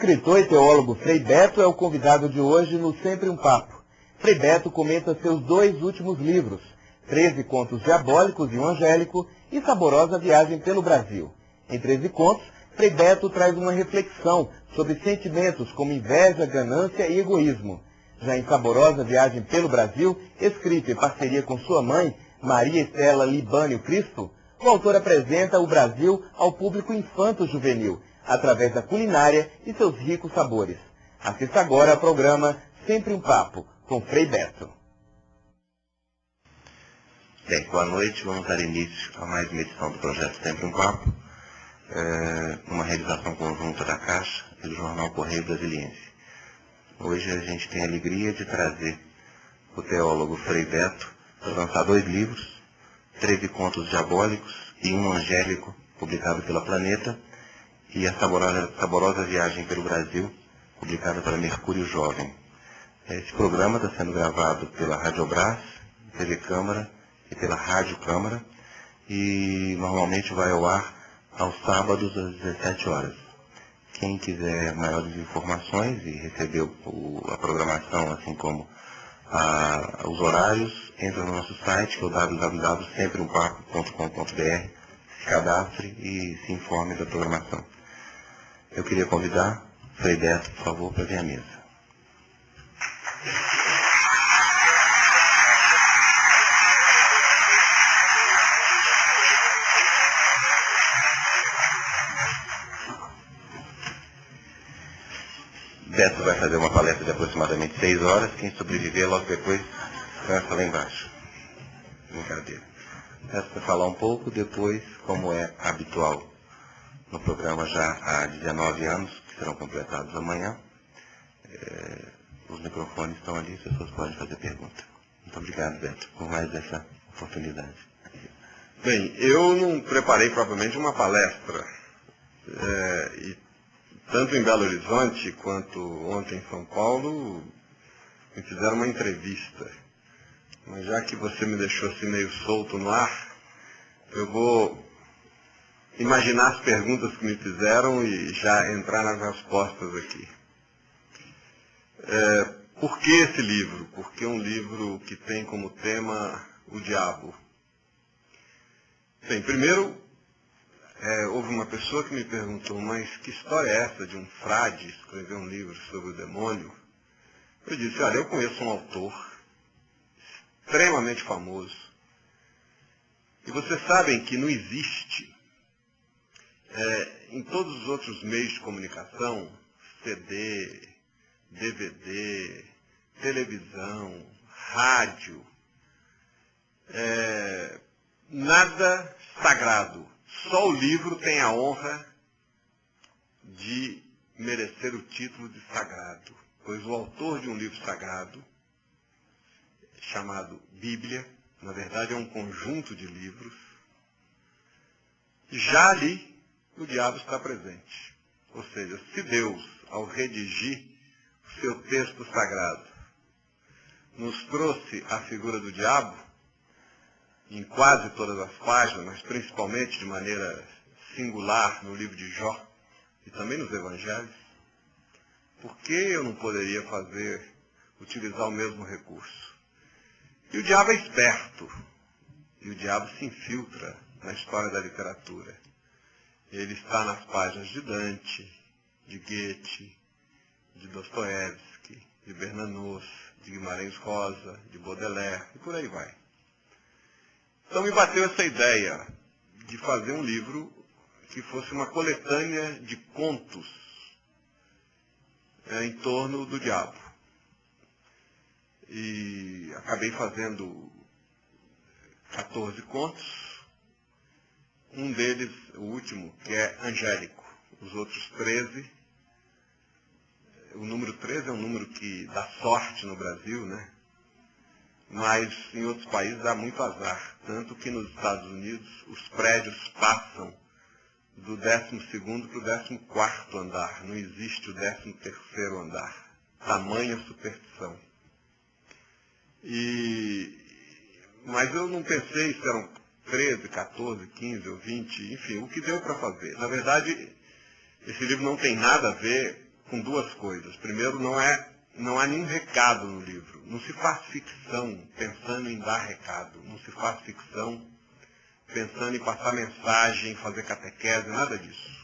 escritor e teólogo Frei Beto é o convidado de hoje no Sempre um Papo. Frei Beto comenta seus 2 últimos livros, 13 Contos Diabólicos e um Angélico e Saborosa Viagem pelo Brasil. Em 13 contos, Frei Beto traz uma reflexão sobre sentimentos como inveja, ganância e egoísmo. Já em Saborosa Viagem pelo Brasil, escrito em parceria com sua mãe, Maria Estela Libânio Cristo, o autor apresenta o Brasil ao público infanto-juvenil, através da culinária e seus ricos sabores. Assista agora ao programa Sempre um Papo, com Frei Beto. Bem, boa noite. Vamos dar início a mais uma edição do projeto Sempre um Papo, uma realização conjunta da Caixa e do Jornal Correio Brasiliense. Hoje a gente tem a alegria de trazer o teólogo Frei Beto para lançar 2 livros, 13 Contos Diabólicos e um Angélico, publicado pela Planeta, e a Saborosa Viagem pelo Brasil, publicada pela Mercúrio Jovem. Esse programa está sendo gravado pela Radiobras, TV Câmara e pela Rádio Câmara, e normalmente vai ao ar aos sábados às 17 horas. Quem quiser maiores informações e receber a programação, assim como os horários, entra no nosso site, que é o www.sempreumpapo.com.br, se cadastre e se informe da programação. Eu queria convidar Frei Beto, por favor, para vir à mesa. Beto vai fazer uma palestra de aproximadamente 6 horas. Quem sobreviver logo depois dança lá embaixo. Brincadeira. Resta falar um pouco, depois, como é habitual no programa já há 19 anos, que serão completados amanhã. Os microfones estão ali, as pessoas podem fazer pergunta. Muito obrigado, Beto, por mais essa oportunidade. Bem, eu não preparei propriamente uma palestra. E tanto em Belo Horizonte quanto ontem em São Paulo, me fizeram uma entrevista. Mas já que você me deixou assim meio solto no ar, eu vou imaginar as perguntas que me fizeram e já entrar nas respostas aqui. Por que esse livro? Porque é um livro que tem como tema o diabo. Bem, primeiro, houve uma pessoa que me perguntou, mas que história é essa de um frade escrever um livro sobre o demônio? Eu disse, olha, eu conheço um autor extremamente famoso. E vocês sabem que não existe, em todos os outros meios de comunicação, CD, DVD, televisão, rádio, nada sagrado. Só o livro tem a honra de merecer o título de sagrado, pois o autor de um livro sagrado, chamado Bíblia, na verdade é um conjunto de livros, já ali o diabo está presente. Ou seja, se Deus, ao redigir o seu texto sagrado, nos trouxe a figura do diabo, em quase todas as páginas, mas principalmente de maneira singular no livro de Jó e também nos evangelhos, por que eu não poderia utilizar o mesmo recurso? E o diabo é esperto, e o diabo se infiltra na história da literatura. Ele está nas páginas de Dante, de Goethe, de Dostoiévski, de Bernanos, de Guimarães Rosa, de Baudelaire, e por aí vai. Então me bateu essa ideia de fazer um livro que fosse uma coletânea de contos em torno do diabo. E acabei fazendo 14 contos. Um deles, o último, que é Angélico. Os outros 13. O número 13 é um número que dá sorte no Brasil, né? Mas em outros países dá muito azar. Tanto que nos Estados Unidos os prédios passam do 12º para o 14º andar. Não existe o 13º andar. Tamanha superstição. Mas eu não pensei se eram 13, 14, 15 ou 20, enfim, o que deu para fazer. Na verdade, esse livro não tem nada a ver com duas coisas. Primeiro, não há nenhum recado no livro. Não se faz ficção pensando em dar recado. Não se faz ficção pensando em passar mensagem, fazer catequese, nada disso.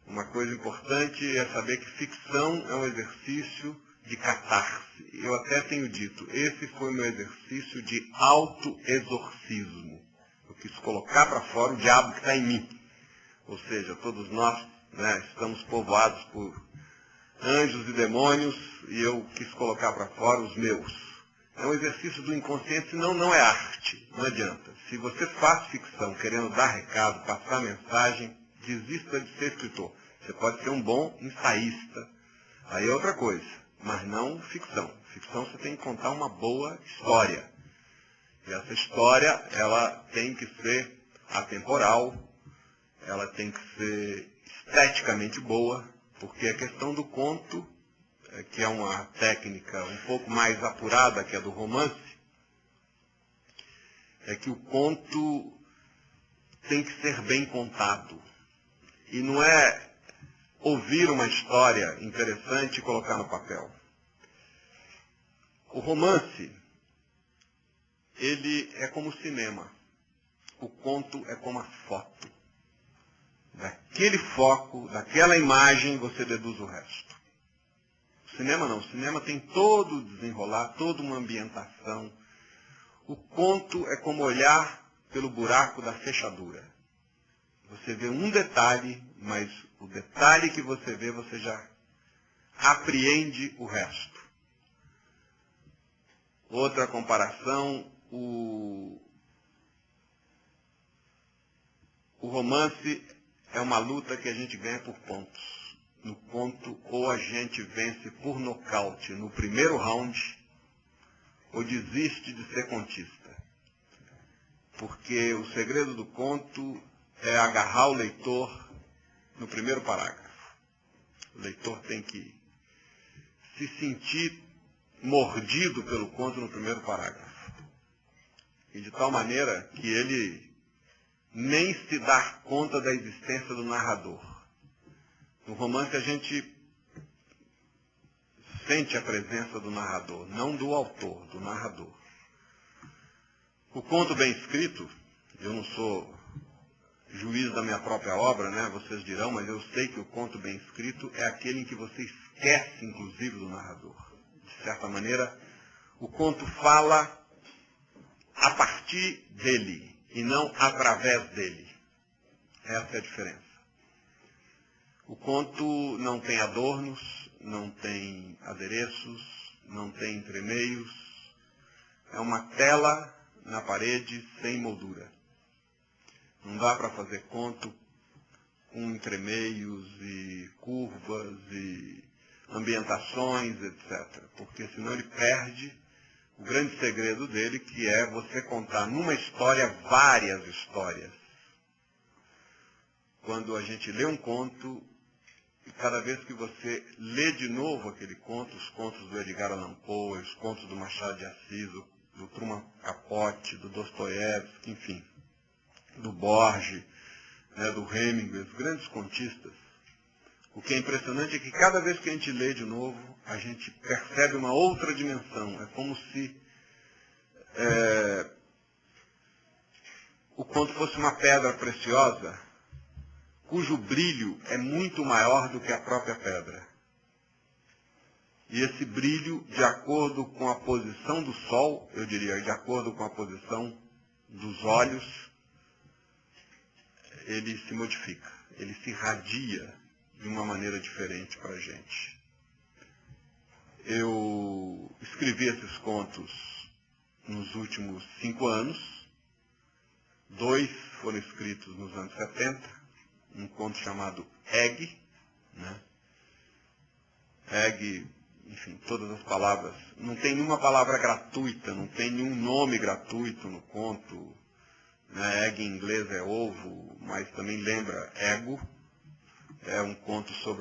Uma coisa importante é saber que ficção é um exercício de catarse. Eu até tenho dito, esse foi o meu exercício de autoexorcismo. Eu quis colocar para fora o diabo que está em mim. Ou seja, todos nós, né, estamos povoados por anjos e demônios, e eu quis colocar para fora os meus. É um exercício do inconsciente, senão não é arte, não adianta. Se você faz ficção querendo dar recado, passar mensagem, desista de ser escritor. Você pode ser um bom ensaísta, aí é outra coisa, mas não ficção. Ficção você tem que contar uma boa história. E essa história, ela tem que ser atemporal, ela tem que ser esteticamente boa, porque a questão do conto, que é uma técnica um pouco mais apurada que a do romance, é que o conto tem que ser bem contado. E não é ouvir uma história interessante e colocar no papel. O romance, ele é como o cinema. O conto é como a foto. Daquele foco, daquela imagem, você deduz o resto. O cinema não. O cinema tem todo o desenrolar, toda uma ambientação. O conto é como olhar pelo buraco da fechadura. Você vê um detalhe, mas o detalhe que você vê, você já apreende o resto. Outra comparação, o romance é uma luta que a gente ganha por pontos. No conto, ou a gente vence por nocaute no primeiro round, ou desiste de ser contista. Porque o segredo do conto é agarrar o leitor no primeiro parágrafo. O leitor tem que se sentir mordido pelo conto no primeiro parágrafo. E de tal maneira que ele nem se dá conta da existência do narrador. No romance a gente sente a presença do narrador, não do autor, do narrador. O conto bem escrito, eu não sou juiz da minha própria obra, né? Vocês dirão, mas eu sei que o conto bem escrito é aquele em que você esquece, inclusive, do narrador. De certa maneira, o conto fala a partir dele e não através dele. Essa é a diferença. O conto não tem adornos, não tem adereços, não tem entremeios. É uma tela na parede sem moldura. Não dá para fazer conto com entremeios e curvas e ambientações, etc. Porque senão ele perde o grande segredo dele, que é você contar numa história várias histórias. Quando a gente lê um conto, e cada vez que você lê de novo aquele conto, os contos do Edgar Allan Poe, os contos do Machado de Assis, do Truman Capote, do Dostoiévski, enfim, do Borges, né, do Hemingway, os grandes contistas, o que é impressionante é que cada vez que a gente lê de novo, a gente percebe uma outra dimensão. É como se o conto fosse uma pedra preciosa, cujo brilho é muito maior do que a própria pedra. E esse brilho, de acordo com a posição do sol, eu diria, de acordo com a posição dos olhos, ele se modifica, ele se irradia de uma maneira diferente para a gente. Eu escrevi esses contos nos últimos 5 anos. 2 foram escritos nos anos 70. Um conto chamado Egg, né? Egg, enfim, todas as palavras. Não tem nenhuma palavra gratuita, não tem nenhum nome gratuito no conto. Né? Egg em inglês é ovo, mas também lembra ego. É um conto sobre